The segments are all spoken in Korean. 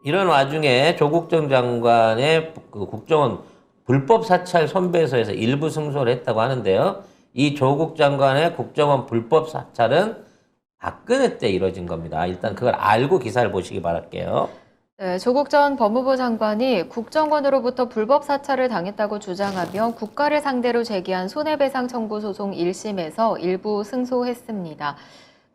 이런 와중에 조국 전 장관의 그 국정원 불법 사찰 손배소에서 일부 승소를 했다고 하는데요. 이 조국 장관의 국정원 불법 사찰은 박근혜 때 이뤄진 겁니다. 일단 그걸 알고 기사를 보시기 바랄게요. 네, 조국 전 법무부 장관이 국정원으로부터 불법 사찰을 당했다고 주장하며 국가를 상대로 제기한 손해배상 청구 소송 1심에서 일부 승소했습니다.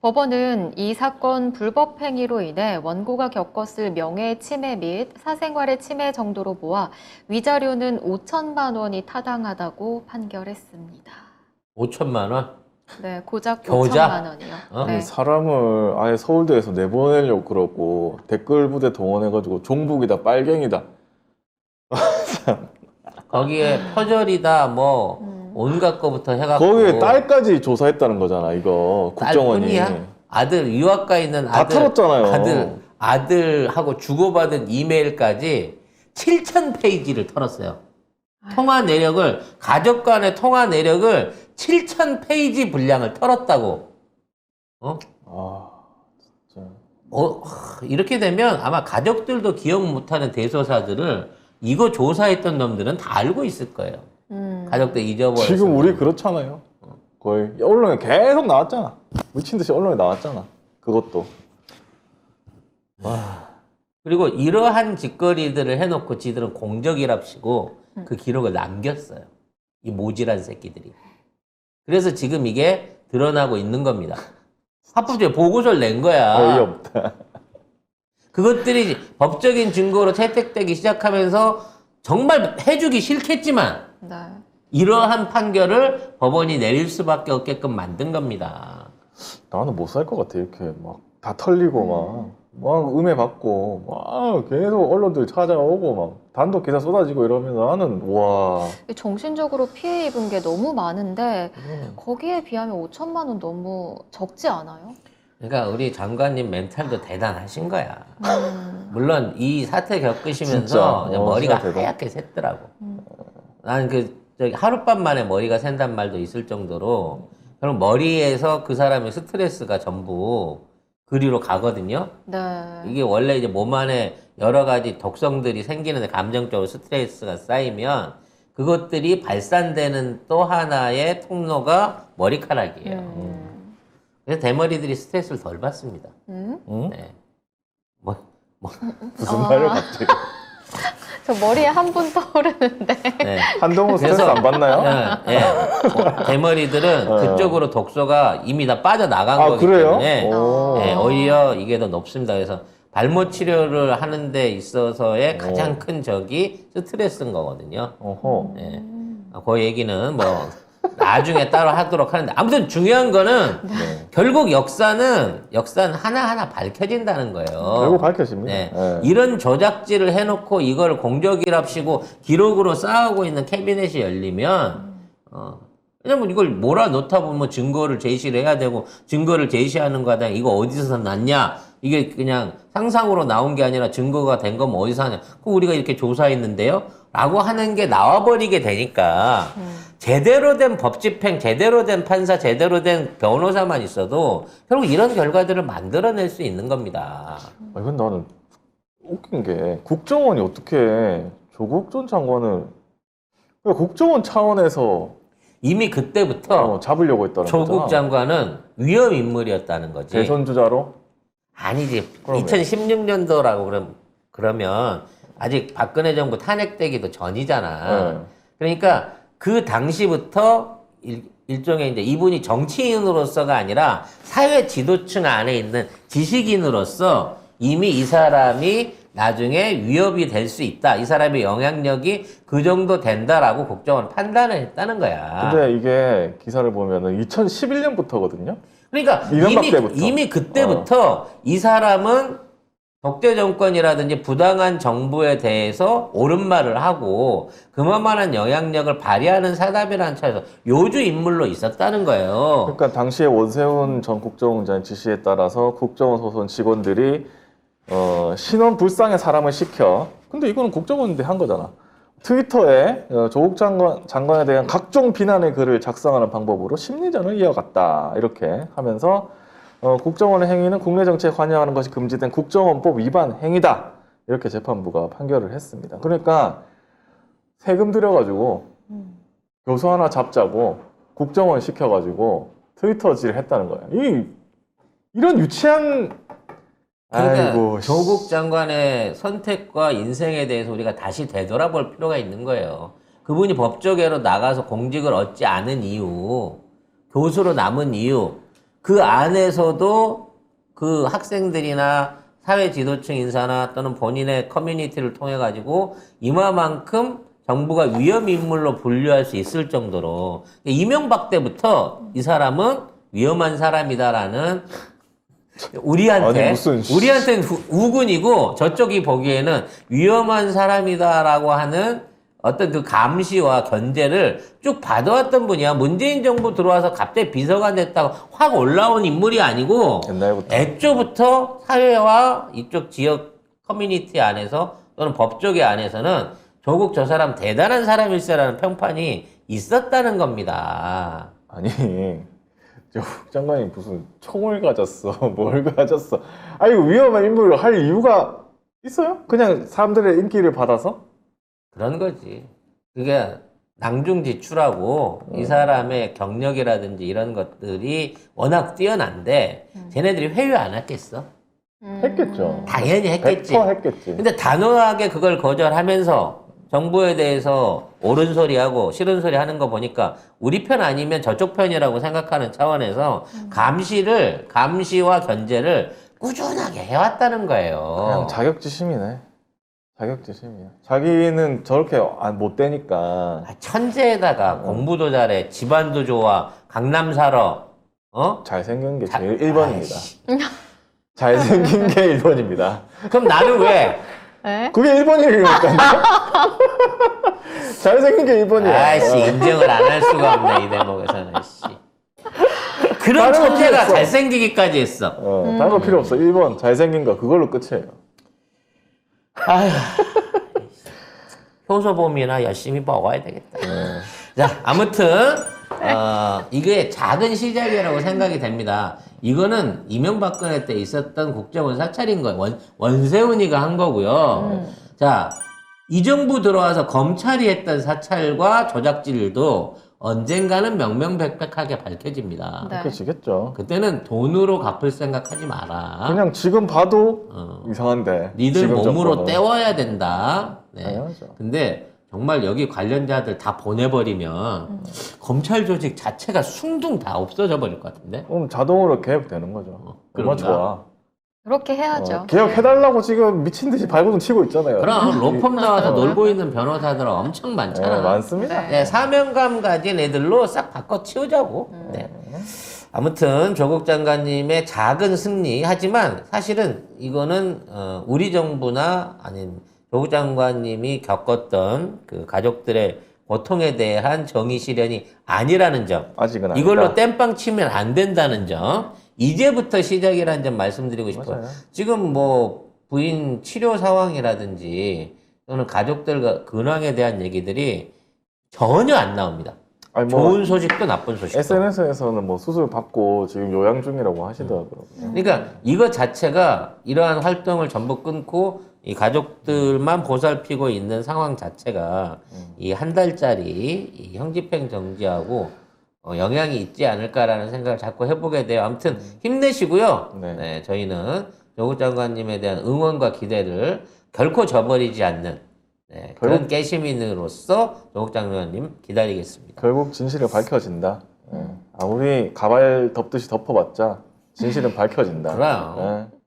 법원은 이 사건 불법 행위로 인해 원고가 겪었을 명예 침해 및 사생활의 침해 정도로 보아 위자료는 5천만 원이 타당하다고 판결했습니다. 5천만 원? 네, 고작 겨우자? 5천만 원이요. 어? 네. 사람을 아예 서울대에서 내보내려고 그러고 댓글 부대 동원해가지고 종북이다 빨갱이다. 거기에 표절이다 뭐 온갖 거부터 해갖고 거기에 딸까지 조사했다는 거잖아 이거 국정원이. 딸뿐이야? 아들 유학가 있는 다 아들 털었잖아요. 아들하고 주고받은 이메일까지 7,000페이지를 털었어요. 통화 내력을 가족 간의 통화 내력을 7,000페이지 분량을 털었다고. 아 진짜. 이렇게 되면 아마 가족들도 기억 못하는 대소사들을 이거 조사했던 놈들은 다 알고 있을 거예요. 가족들 잊어버렸어. 지금 우리 그렇잖아요. 거의 언론에 계속 나왔잖아. 미친 듯이 언론에 나왔잖아. 그것도. 그리고 이러한 짓거리들을 해놓고 지들은 공적이랍시고 그 기록을 남겼어요. 이 모질한 새끼들이. 그래서 지금 이게 드러나고 있는 겁니다. 합법적으로 보고서를 낸 거야. 어이없다. 그것들이 법적인 증거로 채택되기 시작하면서 정말 해주기 싫겠지만 네. 이러한 판결을 법원이 내릴 수밖에 없게끔 만든 겁니다. 나는 못 살 것 같아. 이렇게 막 다 털리고 막 음해 받고 막 계속 언론들 찾아오고 막 단독 기사 쏟아지고 이러면 나는 와. 정신적으로 피해 입은 게 너무 많은데 거기에 비하면 5천만 원 너무 적지 않아요? 그러니까 우리 장관님 멘탈도 대단하신 거야. 물론 이 사태 겪으시면서 진짜. 그냥 머리가 진짜 대단. 하얗게 샜더라고. 나는 저기 하룻밤 만에 머리가 샌단 말도 있을 정도로 그럼 머리에서 그 사람의 스트레스가 전부 그리로 가거든요. 네. 이게 원래 이제 몸 안에 여러 가지 독성들이 생기는데 감정적으로 스트레스가 쌓이면 그것들이 발산되는 또 하나의 통로가 머리카락이에요. 그래서 대머리들이 스트레스를 덜 받습니다. 응? 네. 뭐, 무슨 말을 갑자기. 저 머리에 한 분 떠오르는데. 네. 한동훈 스트레스 그래서- 안 받나요? 예, 예. 대머리들은 그쪽으로 독소가 이미 다 빠져나간 아 거기 그래요? 때문에 오. 예, 오히려 이게 더 높습니다. 그래서 발모 치료를 하는 데 있어서의 가장 큰 적이 스트레스인 거거든요. 어허. 예. 그 얘기는 뭐 나중에 따로 하도록 하는데 아무튼 중요한 거는 네. 결국 역사는 하나하나 밝혀진다는 거예요. 결국 밝혀집니다. 네. 예. 이런 조작질을 해놓고 이걸 공적이랍시고 기록으로 쌓아오고 있는 캐비넷이 열리면 왜냐면 이걸 몰아놓다 보면 증거를 제시를 해야 되고 증거를 제시하는 거다 이거 어디서 났냐 이게 그냥 상상으로 나온 게 아니라 증거가 된 거면 어디서 하냐 그 우리가 이렇게 조사했는데요 라고 하는 게 나와버리게 되니까 제대로 된 법집행 제대로 된 판사 제대로 된 변호사만 있어도 결국 이런 결과들을 만들어낼 수 있는 겁니다. 이건 나는 웃긴 게 국정원이 어떻게 조국 전 장관을 그러니까 국정원 차원에서 이미 그때부터 잡으려고 했다는 조국 거잖아. 장관은 위험 인물이었다는 거지. 대선 주자로? 아니지. 그러면. 2016년도라고 그러면 아직 박근혜 정부 탄핵되기도 전이잖아. 네. 그러니까 그 당시부터 일종의 이제 이분이 정치인으로서가 아니라 사회 지도층 안에 있는 지식인으로서 이미 이 사람이 나중에 위협이 될 수 있다. 이 사람의 영향력이 그 정도 된다라고 국정원 판단을 했다는 거야. 근데 이게 기사를 보면은 2011년부터거든요. 그러니까 이명박 때부터. 이미 그때부터 이 사람은 독재 정권이라든지 부당한 정부에 대해서 옳은 말을 하고 그만한 영향력을 발휘하는 사람이라는 차에서 요주 인물로 있었다는 거예요. 그러니까 당시에 원세훈 전 국정원장 지시에 따라서 국정원 소속 직원들이 신원 불상의 사람을 시켜. 근데 이거는 국정원인데 한 거잖아. 트위터에 조국 장관에 대한 각종 비난의 글을 작성하는 방법으로 심리전을 이어갔다. 이렇게 하면서 국정원의 행위는 국내 정치에 관여하는 것이 금지된 국정원법 위반 행위다. 이렇게 재판부가 판결을 했습니다. 그러니까 세금 들여가지고 교수 하나 잡자고 국정원 시켜가지고 트위터질 했다는 거예요. 이런 유치한 그러니까 아이고, 조국 장관의 선택과 인생에 대해서 우리가 다시 되돌아볼 필요가 있는 거예요. 그분이 법조계로 나가서 공직을 얻지 않은 이유, 교수로 남은 이유, 그 안에서도 그 학생들이나 사회 지도층 인사나 또는 본인의 커뮤니티를 통해 가지고 이마만큼 정부가 위험 인물로 분류할 수 있을 정도로 이명박 때부터 이 사람은 위험한 사람이다라는 우리한테 아니, 무슨 우리한테는 우군이고 저쪽이 보기에는 위험한 사람이다라고 하는 어떤 그 감시와 견제를 쭉 받아왔던 분이야. 문재인 정부 들어와서 갑자기 비서관 됐다고 확 올라온 인물이 아니고 옛날부터. 애초부터 사회와 이쪽 지역 커뮤니티 안에서 또는 법조계 안에서는 조국 저 사람 대단한 사람일세라는 평판이 있었다는 겁니다. 아니 조국 장관이 무슨 총을 가졌어 뭘 가졌어 이거 위험한 인물을 할 이유가 있어요? 그냥 사람들의 인기를 받아서? 그런 거지. 그게 낭중지출하고 이 사람의 경력이라든지 이런 것들이 워낙 뛰어난데 쟤네들이 회유 안 했겠어? 했겠죠. 당연히 했겠지. 100% 했겠지. 근데 단호하게 그걸 거절하면서 정부에 대해서 옳은 소리하고 싫은 소리 하는 거 보니까 우리 편 아니면 저쪽 편이라고 생각하는 차원에서 감시와 견제를 꾸준하게 해왔다는 거예요. 그냥 자격지심이네. 자격지심이야. 자기는 저렇게 못 되니까 천재에다가 공부도 잘해, 집안도 좋아, 강남 살아, 잘생긴 게 제일 아이씨. 1번입니다. 잘생긴 게 1번입니다. 그럼 나는 왜? 네? 그게 1번이니까요. 잘생긴 게 1번이야. 아이씨, 인정을 안 할 수가 없네, 이 대목에서는, 씨. 그런 다른 거 천재가 필요 없어. 잘생기기까지 했어. 다른 거 필요 없어. 1번 잘생긴 거 그걸로 끝이에요. 아휴. 효소봄이나 열심히 먹어야 되겠다. 자, 아무튼, 이게 작은 시작이라고 생각이 됩니다. 이거는 이명박근혜 때 있었던 국정원 사찰인 거예요. 원세훈이가 한 거고요. 자, 이 정부 들어와서 검찰이 했던 사찰과 조작질도 언젠가는 명명백백하게 밝혀집니다. 네. 밝혀지겠죠. 그때는 돈으로 갚을 생각하지 마라. 그냥 지금 봐도 이상한데. 니들 지금 몸으로 정권은. 때워야 된다. 네. 당연하죠. 근데 정말 여기 관련자들 다 보내버리면 검찰 조직 자체가 숭둥 다 없어져 버릴 것 같은데? 그럼 자동으로 개혁되는 거죠. 그만 그런가? 좋아. 그렇게 해야죠. 개혁해달라고 지금 미친 듯이 발버둥 치고 있잖아요. 그럼 로펌 나와서 놀고 있는 변호사들 엄청 많잖아. 네, 많습니다. 네, 사명감 가진 애들로 싹 바꿔 치우자고. 네. 아무튼 조국 장관님의 작은 승리. 하지만 사실은 이거는 우리 정부나 아닌 조국 장관님이 겪었던 그 가족들의 고통에 대한 정의 실현이 아니라는 점. 아직은 이걸로 아니다. 땜빵 치면 안 된다는 점. 이제부터 시작이라는 점 말씀드리고 싶어요. 맞아요. 지금 뭐 부인 치료 상황이라든지 또는 가족들 근황에 대한 얘기들이 전혀 안 나옵니다. 아니, 뭐 좋은 소식도 나쁜 소식도. SNS에서는 뭐 수술 받고 지금 요양 중이라고 하시더라고요. 그러니까 이거 자체가 이러한 활동을 전부 끊고 이 가족들만 보살피고 있는 상황 자체가 이 한 달짜리 이 형집행 정지하고 영향이 있지 않을까라는 생각을 자꾸 해보게 돼요. 아무튼 힘내시고요. 네. 네, 저희는 조국 장관님에 대한 응원과 기대를 결코 저버리지 않는 그런 깨시민으로서 조국 장관님 기다리겠습니다. 결국 진실이 밝혀진다. 아무리 가발 덮듯이 덮어봤자 진실은 밝혀진다. 그럼. 네.